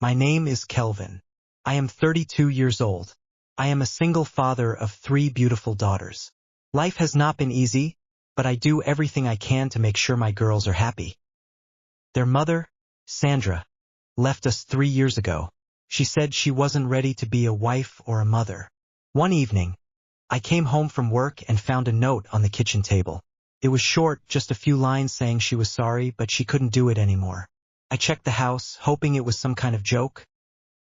My name is Kelvin. I am 32 years old. I am a single father of 3 beautiful daughters. Life has not been easy, but I do everything I can to make sure my girls are happy. Their mother, Sandra, left us 3 years ago. She said she wasn't ready to be a wife or a mother. One evening, I came home from work and found a note on the kitchen table. It was short, just a few lines saying she was sorry, but she couldn't do it anymore. I checked the house, hoping it was some kind of joke,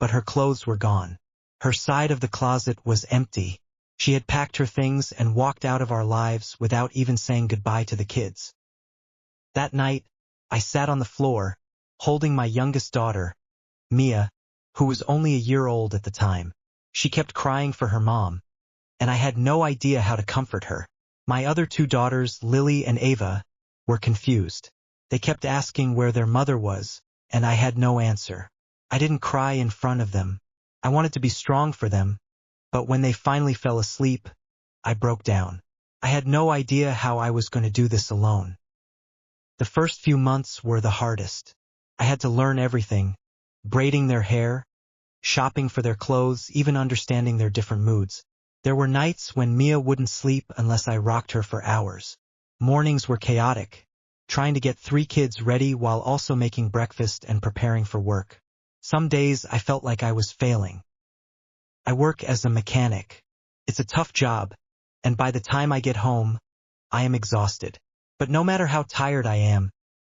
but her clothes were gone. Her side of the closet was empty. She had packed her things and walked out of our lives without even saying goodbye to the kids. That night, I sat on the floor, holding my youngest daughter, Mia, who was only a year old at the time. She kept crying for her mom, and I had no idea how to comfort her. My other 2 daughters, Lily and Ava, were confused. They kept asking where their mother was, and I had no answer. I didn't cry in front of them. I wanted to be strong for them, but when they finally fell asleep, I broke down. I had no idea how I was going to do this alone. The first few months were the hardest. I had to learn everything, braiding their hair, shopping for their clothes, even understanding their different moods. There were nights when Mia wouldn't sleep unless I rocked her for hours. Mornings were chaotic, trying to get 3 kids ready while also making breakfast and preparing for work. Some days I felt like I was failing. I work as a mechanic. It's a tough job, and by the time I get home, I am exhausted. But no matter how tired I am,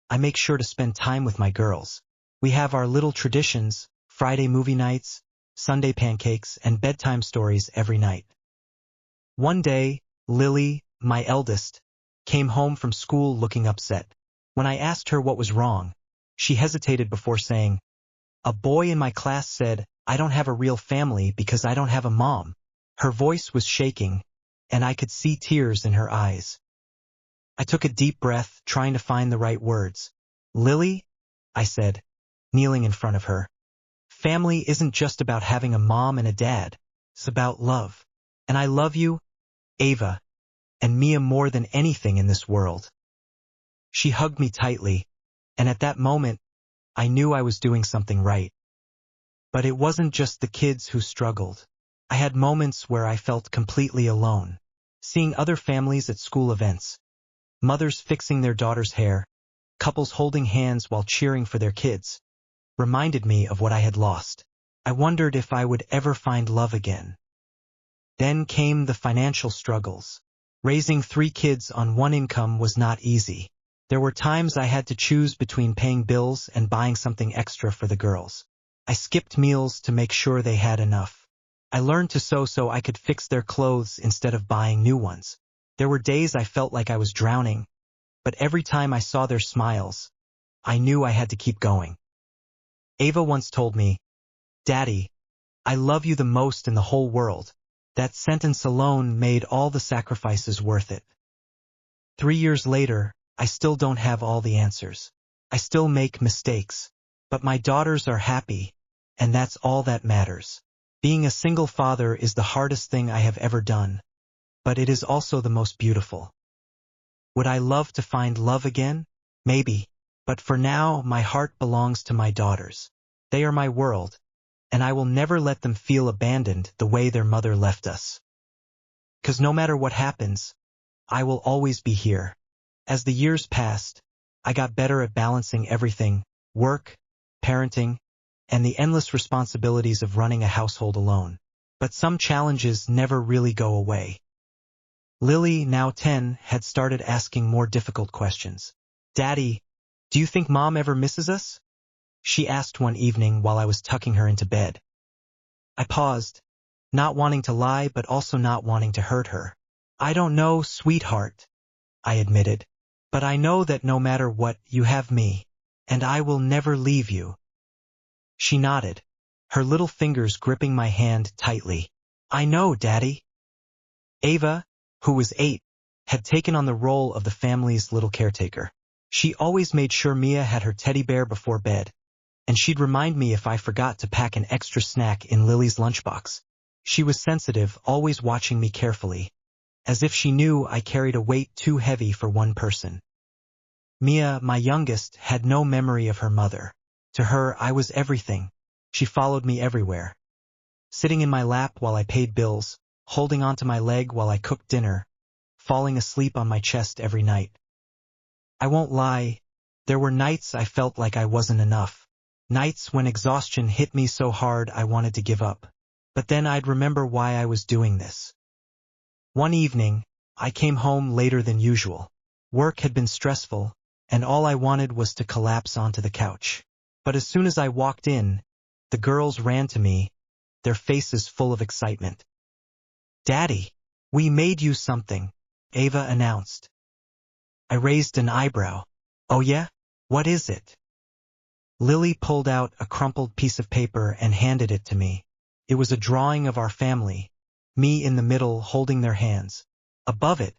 I make sure to spend time with my girls. We have our little traditions, Friday movie nights, Sunday pancakes, and bedtime stories every night. One day, Lily, my eldest, came home from school looking upset. When I asked her what was wrong, she hesitated before saying, "A boy in my class said, I don't have a real family because I don't have a mom." Her voice was shaking, and I could see tears in her eyes. I took a deep breath, trying to find the right words. "Lily," I said, kneeling in front of her, "family isn't just about having a mom and a dad. It's about love. And I love you, Ava, and Mia more than anything in this world." She hugged me tightly, and at that moment, I knew I was doing something right. But it wasn't just the kids who struggled. I had moments where I felt completely alone. Seeing other families at school events, mothers fixing their daughters' hair, couples holding hands while cheering for their kids, reminded me of what I had lost. I wondered if I would ever find love again. Then came the financial struggles. Raising 3 kids on one income was not easy. There were times I had to choose between paying bills and buying something extra for the girls. I skipped meals to make sure they had enough. I learned to sew so I could fix their clothes instead of buying new ones. There were days I felt like I was drowning, but every time I saw their smiles, I knew I had to keep going. Ava once told me, "Daddy, I love you the most in the whole world." That sentence alone made all the sacrifices worth it. 3 years later, I still don't have all the answers. I still make mistakes, but my daughters are happy, and that's all that matters. Being a single father is the hardest thing I have ever done, but it is also the most beautiful. Would I love to find love again? Maybe, but for now, my heart belongs to my daughters. They are my world, and I will never let them feel abandoned the way their mother left us. 'Cause no matter what happens, I will always be here. As the years passed, I got better at balancing everything: work, parenting, and the endless responsibilities of running a household alone. But some challenges never really go away. Lily, now 10, had started asking more difficult questions. "Daddy, do you think Mom ever misses us?" she asked one evening while I was tucking her into bed. I paused, not wanting to lie but also not wanting to hurt her. "I don't know, sweetheart," I admitted, "but I know that no matter what, you have me, and I will never leave you." She nodded, her little fingers gripping my hand tightly. "I know, Daddy." Ava, who was 8, had taken on the role of the family's little caretaker. She always made sure Mia had her teddy bear before bed, and she'd remind me if I forgot to pack an extra snack in Lily's lunchbox. She was sensitive, always watching me carefully, as if she knew I carried a weight too heavy for one person. Mia, my youngest, had no memory of her mother. To her, I was everything. She followed me everywhere. Sitting in my lap while I paid bills, holding onto my leg while I cooked dinner, falling asleep on my chest every night. I won't lie, there were nights I felt like I wasn't enough. Nights when exhaustion hit me so hard I wanted to give up. But then I'd remember why I was doing this. One evening, I came home later than usual. Work had been stressful, and all I wanted was to collapse onto the couch. But as soon as I walked in, the girls ran to me, their faces full of excitement. "Daddy, we made you something," Ava announced. I raised an eyebrow. "Oh yeah? What is it?" Lily pulled out a crumpled piece of paper and handed it to me. It was a drawing of our family, me in the middle holding their hands. Above it,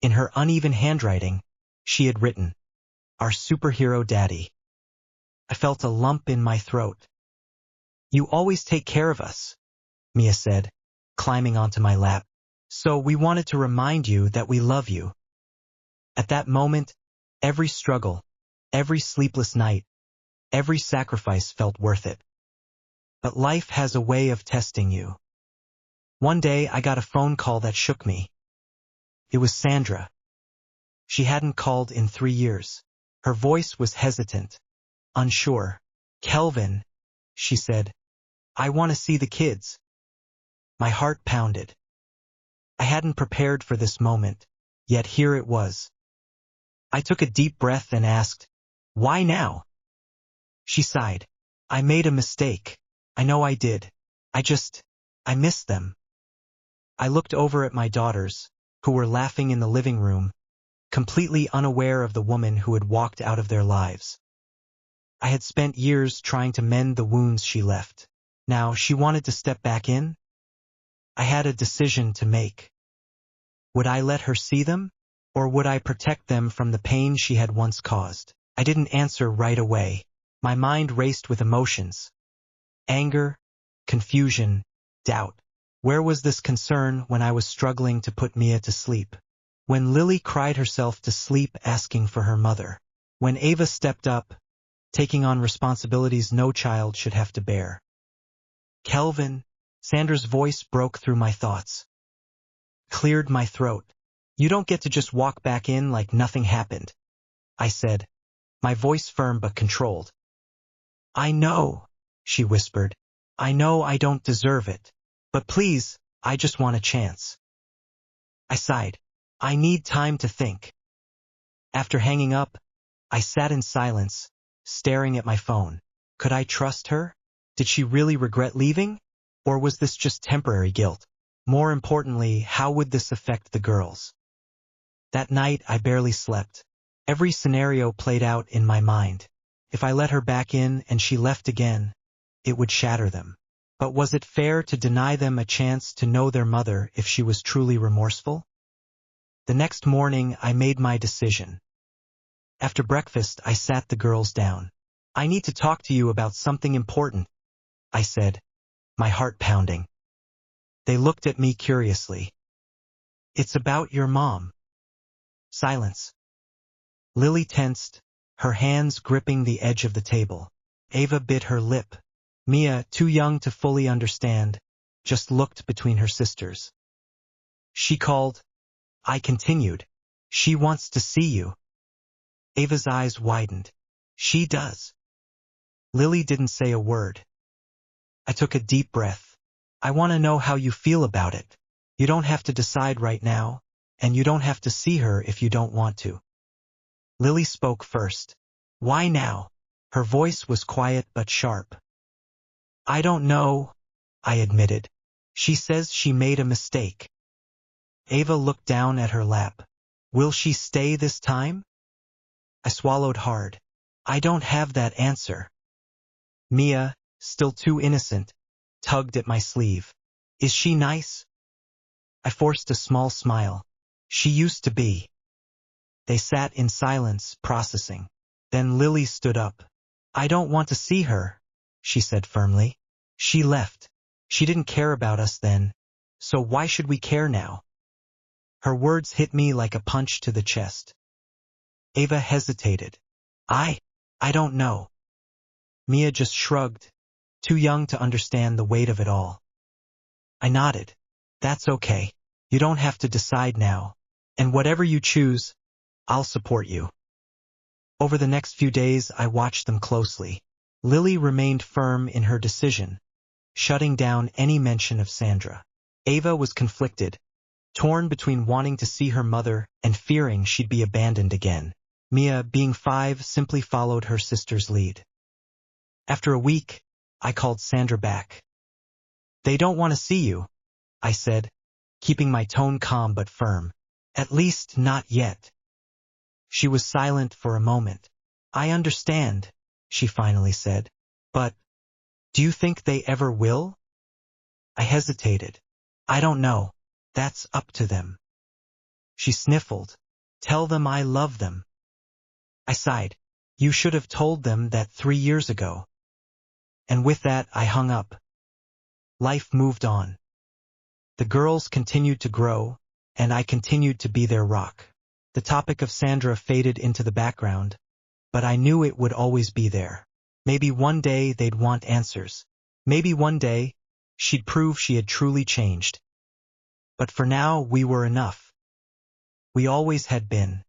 in her uneven handwriting, she had written, "Our superhero daddy." I felt a lump in my throat. "You always take care of us," Mia said, climbing onto my lap. "So we wanted to remind you that we love you." At that moment, every struggle, every sleepless night, every sacrifice felt worth it. But life has a way of testing you. One day I got a phone call that shook me. It was Sandra. She hadn't called in 3 years. Her voice was hesitant, unsure. "Kelvin," she said, "I want to see the kids." My heart pounded. I hadn't prepared for this moment, yet here it was. I took a deep breath and asked, "Why now?" She sighed. "I made a mistake. I know I did. I missed them." I looked over at my daughters, who were laughing in the living room, completely unaware of the woman who had walked out of their lives. I had spent years trying to mend the wounds she left. Now she wanted to step back in? I had a decision to make. Would I let her see them, or would I protect them from the pain she had once caused? I didn't answer right away. My mind raced with emotions. Anger, confusion, doubt. Where was this concern when I was struggling to put Mia to sleep? When Lily cried herself to sleep asking for her mother? When Ava stepped up, taking on responsibilities no child should have to bear? "Kelvin," Sandra's voice broke through my thoughts. Cleared my throat. "You don't get to just walk back in like nothing happened," I said, my voice firm but controlled. "I know," she whispered. "I know I don't deserve it. But please, I just want a chance." I sighed. "I need time to think." After hanging up, I sat in silence, staring at my phone. Could I trust her? Did she really regret leaving? Or was this just temporary guilt? More importantly, how would this affect the girls? That night, I barely slept. Every scenario played out in my mind. If I let her back in and she left again, it would shatter them. But was it fair to deny them a chance to know their mother if she was truly remorseful? The next morning, I made my decision. After breakfast, I sat the girls down. "I need to talk to you about something important," I said, my heart pounding. They looked at me curiously. "It's about your mom." Silence. Lily tensed, her hands gripping the edge of the table. Ava bit her lip. Mia, too young to fully understand, just looked between her sisters. "She called," I continued. "She wants to see you." Ava's eyes widened. "She does." Lily didn't say a word. I took a deep breath. "I want to know how you feel about it. You don't have to decide right now, and you don't have to see her if you don't want to." Lily spoke first. "Why now?" Her voice was quiet but sharp. "I don't know," I admitted. "She says she made a mistake." Ava looked down at her lap. "Will she stay this time?" I swallowed hard. I don't have that answer. Mia, still too innocent, tugged at my sleeve. "Is she nice?" I forced a small smile. "She used to be." They sat in silence, processing. Then Lily stood up. "I don't want to see her," she said firmly. "She left. She didn't care about us then, so why should we care now?" Her words hit me like a punch to the chest. Ava hesitated. I don't know." Mia just shrugged. too young to understand the weight of it all. I nodded. That's okay. You don't have to decide now. And whatever you choose, I'll support you. Over the next few days, I watched them closely. Lily remained firm in her decision, shutting down any mention of Sandra. Ava was conflicted, torn between wanting to see her mother and fearing she'd be abandoned again. Mia, being 5, simply followed her sister's lead. After a week, I called Sandra back. They don't want to see you, I said, keeping my tone calm but firm. At least not yet. She was silent for a moment. I understand, she finally said. But, do you think they ever will? I hesitated. I don't know. That's up to them. She sniffled. Tell them I love them. I sighed. You should have told them that 3 years ago. And with that, I hung up. Life moved on. The girls continued to grow, and I continued to be their rock. The topic of Sandra faded into the background, but I knew it would always be there. Maybe one day they'd want answers. Maybe one day she'd prove she had truly changed. But for now, we were enough. We always had been.